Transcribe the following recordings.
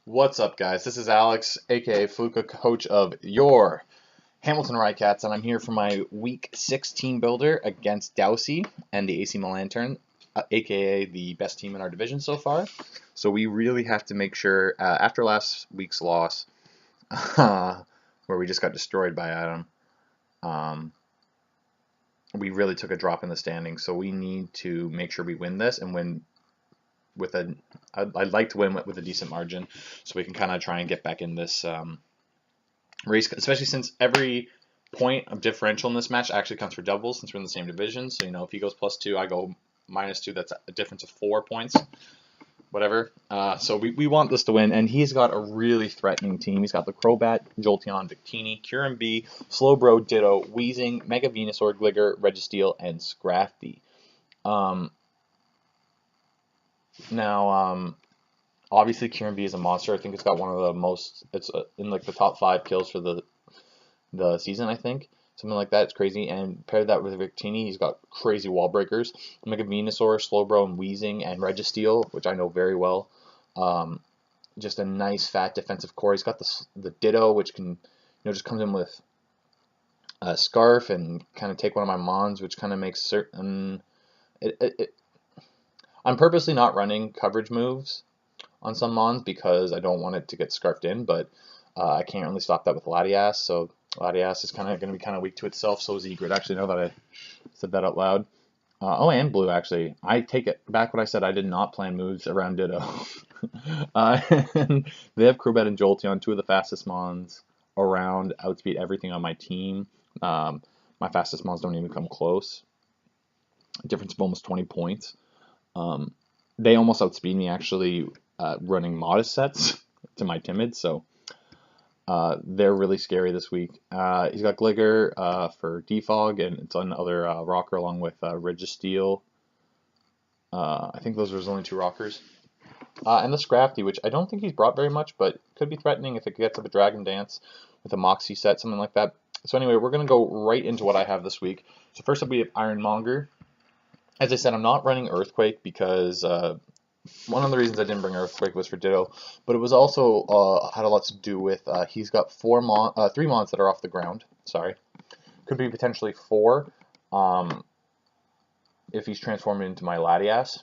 What's up, guys? This is Alex, aka Fluka, coach of your Hamilton Cats, and I'm here for my Week 6 team builder against doudsy and the AC Milanturn, aka the best team in our division so far. So we really have to make sure, after last week's loss, where we just got destroyed by Adam, um, we really took a drop in the standings. So we need to make sure we win this and win with I'd like to win with a decent margin, so we can kind of try and get back in this race, especially since every point of differential in this match actually counts for doubles since we're in the same division. So, if he goes +2, I go -2. That's a difference of 4 points, whatever. So we want this to win, and he's got a really threatening team. He's got the Crobat, Jolteon, Victini, Kyurem, Slowbro, Ditto, Weezing, Mega Venusaur, Gligar, Registeel, and Scrafty. Now, obviously Kyurem is a monster. I think it's got one of the most, it's in like the top 5 kills for the season, I think. Something like that. It's crazy. And pair that with Victini, he's got crazy wall breakers. Mega Venusaur, Slowbro, and Weezing, and Registeel, which I know very well. Just a nice fat defensive core. He's got the Ditto, which can, just comes in with a Scarf and kind of take one of my Mons, which kind of makes certain... I'm purposely not running coverage moves on some Mons because I don't want it to get scarfed in, but I can't really stop that with Latias, so Latias is kind of going to be kind of weak to itself, so is Egret, actually, now that I said that out loud. And Blue, actually. I take it back what I said. I did not plan moves around Ditto. And they have Crobat and Jolteon, 2 of the fastest Mons around, outspeed everything on my team. My fastest Mons don't even come close. A difference of almost 20 points. They almost outspeed me, actually, running modest sets to my timid, so they're really scary this week. He's got Gligar for Defog, and it's another rocker along with Registeel. I think those are his only 2 rockers. And the Scrafty, which I don't think he's brought very much, but could be threatening if it gets up a Dragon Dance with a Moxie set, something like that. So anyway, we're going to go right into what I have this week. So first up, we have Ironmonger. As I said, I'm not running Earthquake because one of the reasons I didn't bring Earthquake was for Ditto, but it was also had a lot to do with he's got 3 Mons that are off the ground. Sorry, could be potentially 4 if he's transformed into my Latias.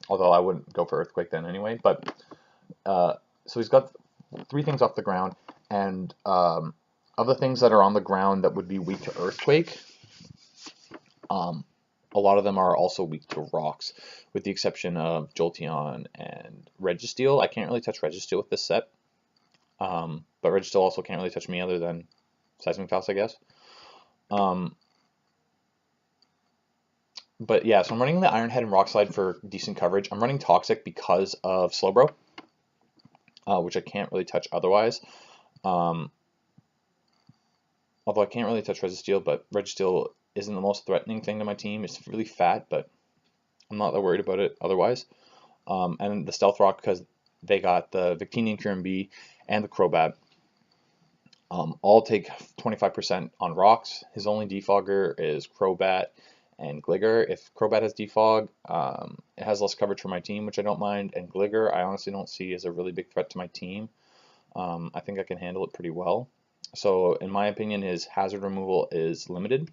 Although I wouldn't go for Earthquake then anyway. But so he's got 3 things off the ground, and of the things that are on the ground that would be weak to Earthquake, a lot of them are also weak to rocks, with the exception of Jolteon and Registeel. I can't really touch Registeel with this set, but Registeel also can't really touch me other than Seismic Toss, I guess. But yeah, so I'm running the Iron Head and Rock Slide for decent coverage. I'm running Toxic because of Slowbro, which I can't really touch otherwise. Although I can't really touch Registeel, but Registeel isn't the most threatening thing to my team. It's really fat, but I'm not that worried about it otherwise. And the Stealth Rock, because they got the Victini and Kyurem and the Crobat. All take 25% on rocks. His only defogger is Crobat and Gligar. If Crobat has defog, it has less coverage for my team, which I don't mind. And Gligar, I honestly don't see as a really big threat to my team. I think I can handle it pretty well. So, in my opinion, his hazard removal is limited,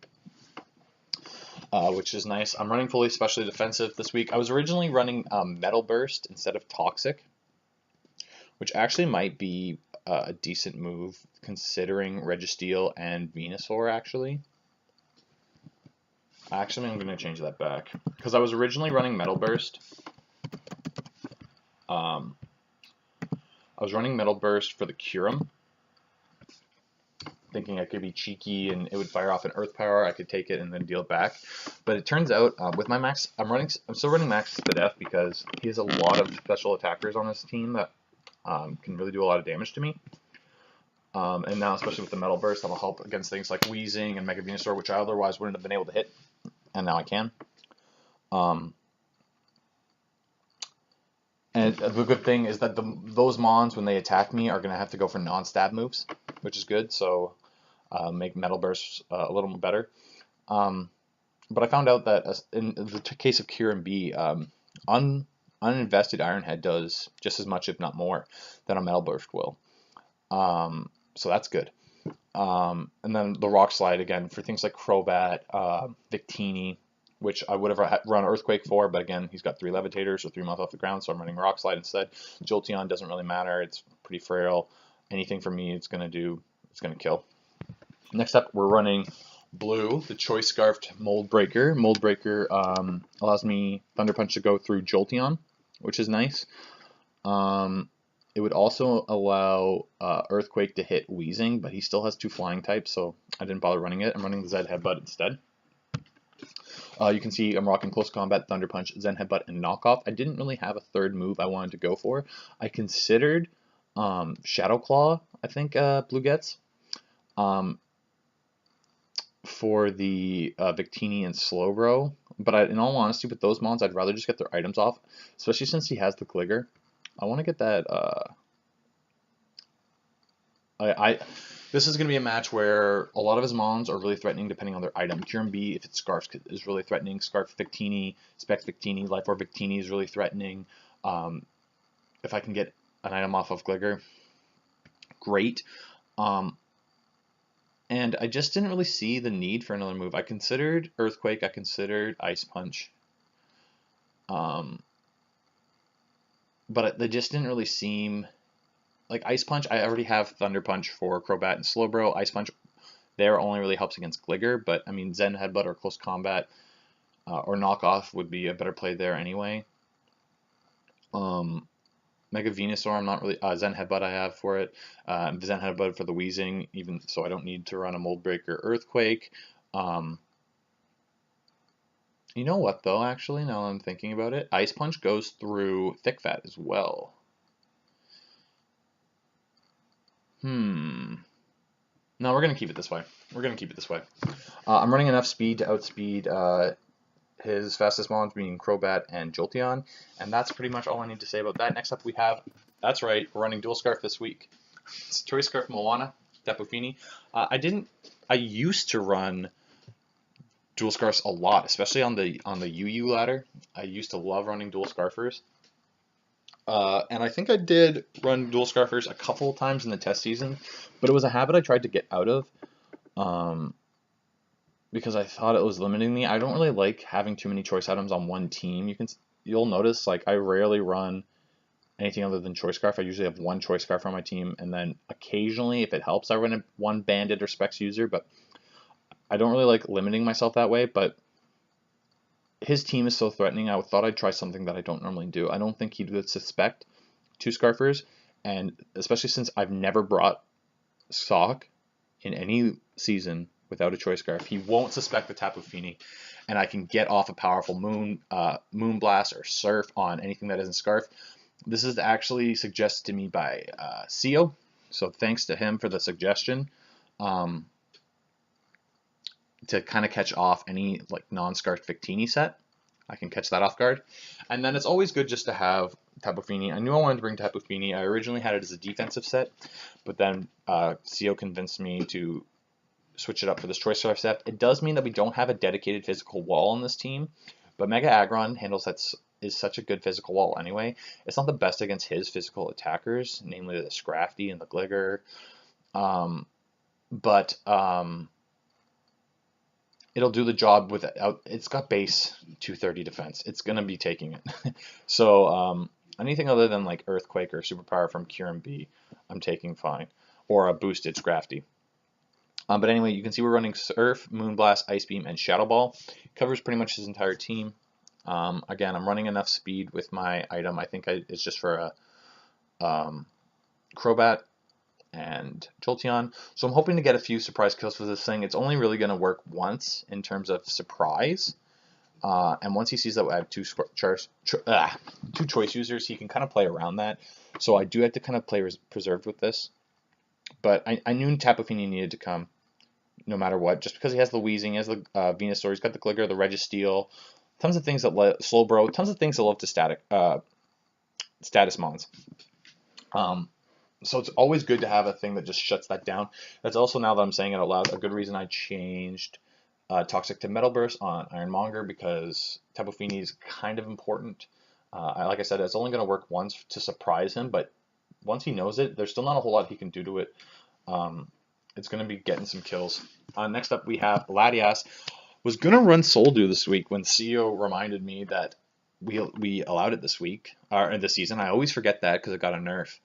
which is nice. I'm running fully specially defensive this week. I was originally running Metal Burst instead of Toxic, which actually might be a decent move considering Registeel and Venusaur, actually. Actually, I'm going to change that back, because I was originally running Metal Burst. I was running Metal Burst for the Kyurem, thinking I could be cheeky and it would fire off an Earth Power. I could take it and then deal it back. But it turns out with my max, I'm still running Max to death because he has a lot of special attackers on his team that can really do a lot of damage to me. And now, especially with the Metal Burst, that'll help against things like Weezing and Mega Venusaur, which I otherwise wouldn't have been able to hit, and now I can. And the good thing is that those Mons, when they attack me, are going to have to go for non-stab moves, which is good, so make Metal Burst a little better. But I found out that in the case of Kyurem, uninvested Iron Head does just as much, if not more, than a Metal Burst will. So that's good. And then the Rock Slide, again, for things like Crobat, Victini, which I would have run Earthquake for, but again, he's got 3 Levitators, so 3 months off the ground, so I'm running Rock Slide instead. Jolteon doesn't really matter. It's pretty frail. Anything from me, it's going to kill. Next up, we're running Blue, the Choice Scarfed Mold Breaker. Mold Breaker allows me Thunder Punch to go through Jolteon, which is nice. It would also allow Earthquake to hit Weezing, but he still has 2 flying types, so I didn't bother running it. I'm running the Zen Headbutt instead. You can see I'm rocking Close Combat, Thunder Punch, Zen Headbutt, and Knockoff. I didn't really have a third move I wanted to go for. I considered Shadow Claw, I think Blue gets, for the Victini and Slowbro. But in all honesty, with those mons, I'd rather just get their items off, especially since he has the Gligar. I want to get that. This is going to be a match where a lot of his mons are really threatening depending on their item. Kyurem B, if it's Scarf, is really threatening. Scarf Victini, Spec Victini, Life Orb Victini is really threatening. If I can get an item off of Gligar, great. And I just didn't really see the need for another move. I considered Earthquake, I considered Ice Punch. But they just didn't really seem... Like Ice Punch, I already have Thunder Punch for Crobat and Slowbro. Ice Punch there only really helps against Gligar, but I mean Zen Headbutt or Close Combat or Knockoff would be a better play there anyway. Mega Venusaur, I'm not really... Zen Headbutt I have for it. Zen Headbutt for the Weezing, even so I don't need to run a Mold Breaker Earthquake. You know what though, actually, now that I'm thinking about it, Ice Punch goes through Thick Fat as well. No, we're going to keep it this way. I'm running enough speed to outspeed his fastest mons, being Crobat and Jolteon, and that's pretty much all I need to say about that. Next up we have, that's right, we're running Dual Scarf this week. It's Choice Scarf Moana, Tapu Fini. I used to run Dual Scarfs a lot, especially on the UU ladder. I used to love running Dual Scarfers. And I think I did run Dual Scarfers a couple of times in the test season, but it was a habit I tried to get out of because I thought it was limiting me. I don't really like having too many choice items on one team. You'll notice like I rarely run anything other than Choice Scarf. I usually have 1 Choice Scarf on my team, and then occasionally, if it helps, I run 1 Bandit or Specs user, but I don't really like limiting myself that way. But his team is so threatening, I thought I'd try something that I don't normally do. I don't think he would suspect 2 Scarfers, and especially since I've never brought Sock in any season without a Choice Scarf, he won't suspect the Tapu Fini, and I can get off a powerful Moon Blast or Surf on anything that isn't Scarf. This is actually suggested to me by Seo, so thanks to him for the suggestion. To kind of catch off any like non-Scarf Victini set. I can catch that off guard. And then it's always good just to have Tapu Fini. I knew I wanted to bring Tapu Fini. I originally had it as a defensive set, but then Seo convinced me to switch it up for this Choice Scarf set. It does mean that we don't have a dedicated physical wall on this team, but Mega Aggron handles is such a good physical wall anyway. It's not the best against his physical attackers, namely the Scrafty and the Gligar. But it'll do the job without. It's got base 230 defense. It's gonna be taking it. So anything other than like Earthquake or Superpower from Kyurem B, I'm taking fine, or a boosted Scrafty. But anyway, you can see we're running Surf, Moonblast, Ice Beam, and Shadow Ball. Covers pretty much his entire team. Again, I'm running enough speed with my item. I think it's just for a Crobat and Jolteon. So I'm hoping to get a few surprise kills for this thing. It's only really going to work once in terms of surprise. And once he sees that I have 2 choice users, he can kind of play around that. So I do have to kind of play preserved with this. But I knew Tapu Fini needed to come no matter what, just because he has the Weezing, he has the Venusaur, he's got the Gligar, the Registeel, tons of things that Slowbro, tons of things that love to status mons. So it's always good to have a thing that just shuts that down. That's also, now that I'm saying it out loud, a good reason I changed Toxic to Metal Burst on Ironmonger, because Tapu Fini is kind of important. Like I said, it's only going to work once to surprise him, but once he knows it, there's still not a whole lot he can do to it. Um, it's going to be getting some kills. Next up, we have Latias. Was going to run Soldu this week when CEO reminded me that we allowed it this week, or this season. I always forget that because it got a nerf.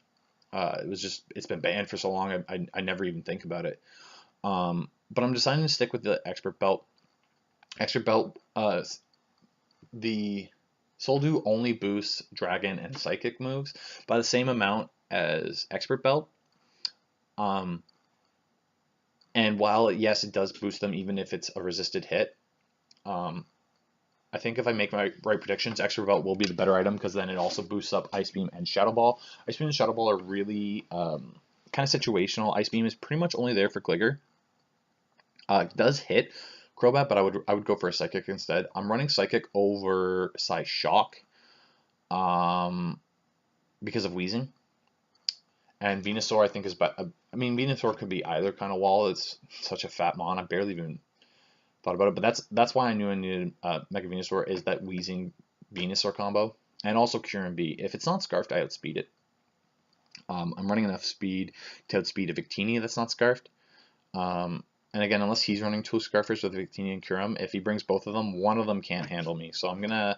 It's been banned for so long, I never even think about it. But I'm deciding to stick with the Expert Belt. Expert Belt, the Soldu only boosts Dragon and Psychic moves by the same amount as Expert Belt. And while, yes, it does boost them even if it's a resisted hit, I think if I make my right predictions, Expert Belt will be the better item because then it also boosts up Ice Beam and Shadow Ball. Ice Beam and Shadow Ball are really kind of situational. Ice Beam is pretty much only there for Gligger. It does hit Crobat, but I would go for a Psychic instead. I'm running Psychic over Psyshock because of Wheezing. And Venusaur, I think, is better. I mean, Venusaur could be either kind of wall. It's such a fat mon. I barely even thought about it. But that's why I knew I needed Mega Venusaur, is that Wheezing Venusaur combo. And also Cure and B. If it's not Scarfed, I outspeed it. I'm running enough speed to outspeed a Victini that's not Scarfed. And again, unless he's running two Scarfers with Victini and Kyurem, if he brings both of them, one of them can't handle me. So I'm going to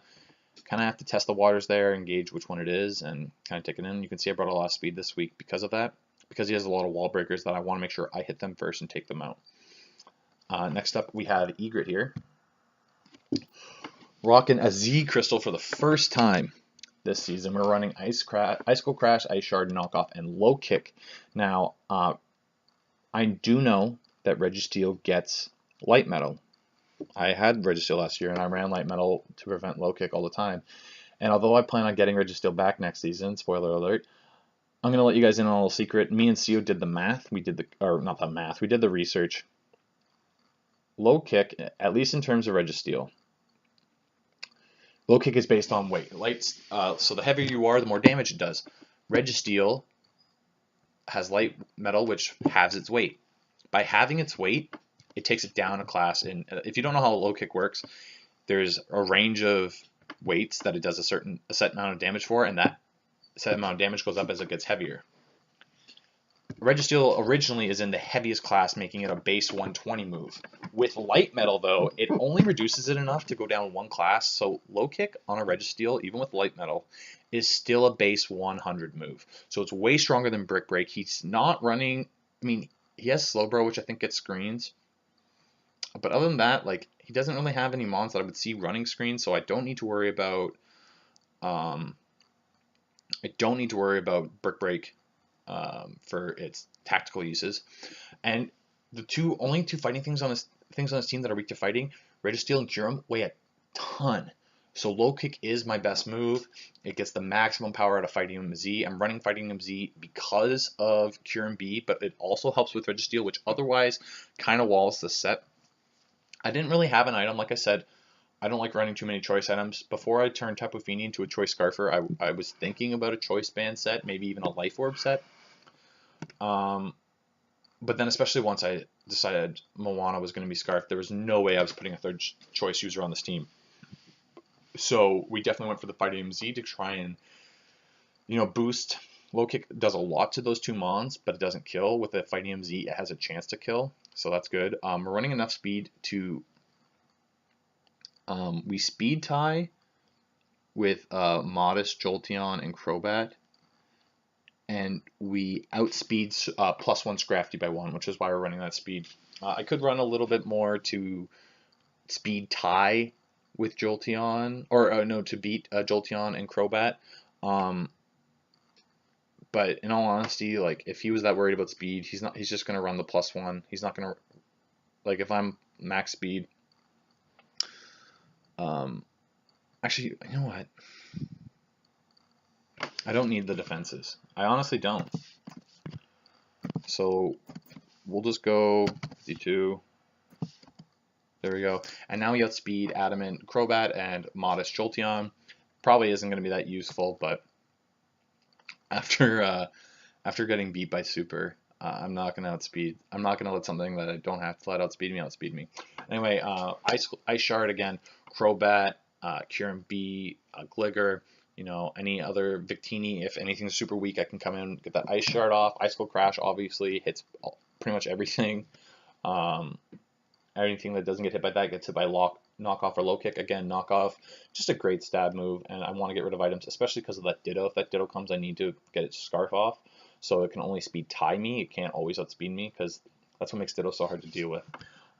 kind of have to test the waters there and gauge which one it is and kind of take it in. You can see I brought a lot of speed this week because of that. Because he has a lot of wall breakers that I want to make sure I hit them first and take them out. Next up, we have Egret here. Rocking a Z Crystal for the first time this season. We're running Icicle Crash, Ice Shard, Knockoff, and Low Kick. Now, I do know that Registeel gets Light Metal. I had Registeel last year, and I ran Light Metal to prevent Low Kick all the time. And although I plan on getting Registeel back next season, spoiler alert, I'm going to let you guys in on a little secret. Me and CEO did the math. We did the research. Low Kick, at least in terms of Registeel, Low Kick is based on weight. So the heavier you are, the more damage it does. Registeel has Light Metal, which halves its weight. By halving its weight, it takes it down a class. And if you don't know how Low Kick works, there's a range of weights that it does a set amount of damage for, and that set amount of damage goes up as it gets heavier. Registeel originally is in the heaviest class, making it a base 120 move. With Light Metal, though, it only reduces it enough to go down one class, so Low Kick on a Registeel, even with Light Metal, is still a base 100 move. So it's way stronger than Brick Break. He's not running, he has Slowbro, which I think gets screens. But other than that, he doesn't really have any mons that I would see running screens, so I don't need to worry about Brick Break for its tactical uses. And the only two fighting things on this team that are weak to fighting, Registeel and Kyurem, weigh a ton. So Low Kick is my best move. It gets the maximum power out of Fighting Z. I'm running Fighting Z because of Kyurem B, but it also helps with Registeel, which otherwise kind of walls the set. I didn't really have an item. Like I said, I don't like running too many choice items. Before I turned Tapu Fini into a choice Scarfer, I was thinking about a choice band set, maybe even a Life Orb set. But then especially once I decided Moana was going to be Scarf, there was no way I was putting a third choice user on this team. So we definitely went for the Fighting Z to try and, boost. Low Kick does a lot to those two mons, but it doesn't kill. With the Fighting Z, it has a chance to kill, so that's good. We're running enough speed to... we speed tie with Modest, Jolteon, and Crobat, and we outspeed +1 Scrafty by 1, which is why we're running that speed. I could run a little bit more to speed tie with Jolteon, to beat Jolteon and Crobat. But in all honesty, if he was that worried about speed, he's not. He's just gonna run the +1. He's not gonna, if I'm max speed. Actually, you know what? I don't need the defenses. I honestly don't. So we'll just go 52. There we go. And now we outspeed Adamant Crobat and Modest Jolteon. Probably isn't going to be that useful, but after getting beat by Super, I'm not going to outspeed. I'm not going to let something that I don't have to let outspeed me. Anyway, Ice Shard again, Crobat, Kyurem B, Gligger, You know, any other Victini, if anything's super weak, I can come in, get that Ice Shard off. Icicle Crash obviously hits pretty much everything. Um, Anything that doesn't get hit by that gets hit by knockoff or low kick. Again, knockoff, just a great stab move, and I want to get rid of items, especially because of that Ditto. If that Ditto comes, I need to get its Scarf off, so it can only speed tie me. It can't always outspeed me, because that's what makes Ditto so hard to deal with.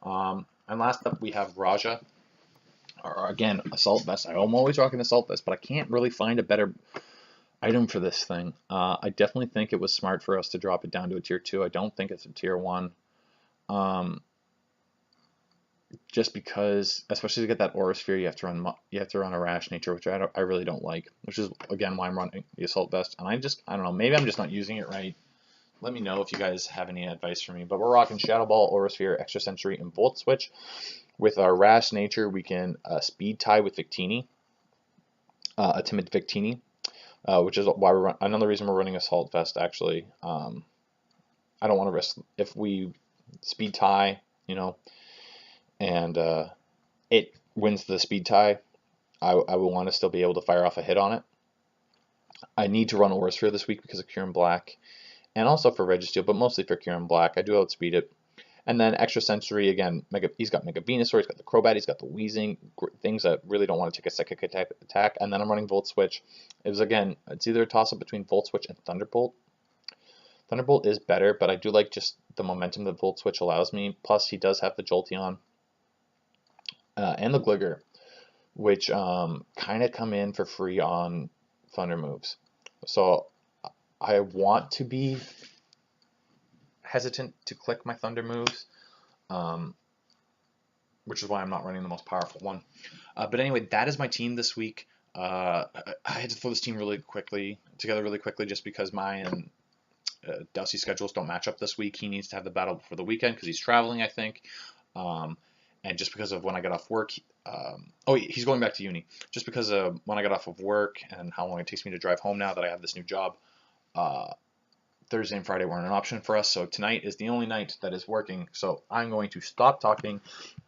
And last up, we have Raja. Or again, Assault Vest. I'm always rocking Assault Vest, but I can't really find a better item for this thing. I definitely think it was smart for us to drop it down to a tier 2. I don't think it's a tier 1. Just because, especially to get that Aura Sphere, you have to run a Rash Nature, which I really don't like. Which is again why I'm running the Assault Vest. And I don't know, maybe I'm just not using it right. Let me know if you guys have any advice for me. But we're rocking Shadow Ball, Aura Sphere, Extra Sensory, and Volt Switch. With our Rash Nature, we can speed tie with Victini, a timid Victini, which is why another reason we're running Assault Vest. Actually, I don't want to risk if we speed tie, you know, and it wins the speed tie. I will want to still be able to fire off a hit on it. I need to run Aura Sphere this week because of Kieran Black, and also for Registeel, but mostly for Kieran Black. I do outspeed it. And then Extra Sensory, again, he's got Mega Venusaur, he's got the Crobat, he's got the Weezing, things that really don't want to take a psychic attack. And then I'm running Volt Switch. It's either a toss-up between Volt Switch and Thunderbolt. Thunderbolt is better, but I do like just the momentum that Volt Switch allows me. Plus, he does have the Jolteon and the Gligar, which kind of come in for free on Thunder moves. So I want to be hesitant to click my Thunder moves, which is why I'm not running the most powerful one. But anyway, that is my team this week. I had to throw this team together really quickly, just because my and Doudsy schedules don't match up this week. He needs to have the battle for the weekend because he's traveling, I think. And just because of when I got off work, he's going back to uni. Just because when I got off of work and how long it takes me to drive home now that I have this new job, Thursday and Friday weren't an option for us, so tonight is the only night that is working. So I'm going to stop talking,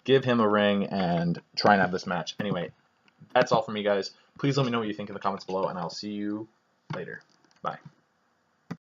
give him a ring, and try and have this match. Anyway, that's all from me, guys. Please let me know what you think in the comments below, and I'll see you later. Bye.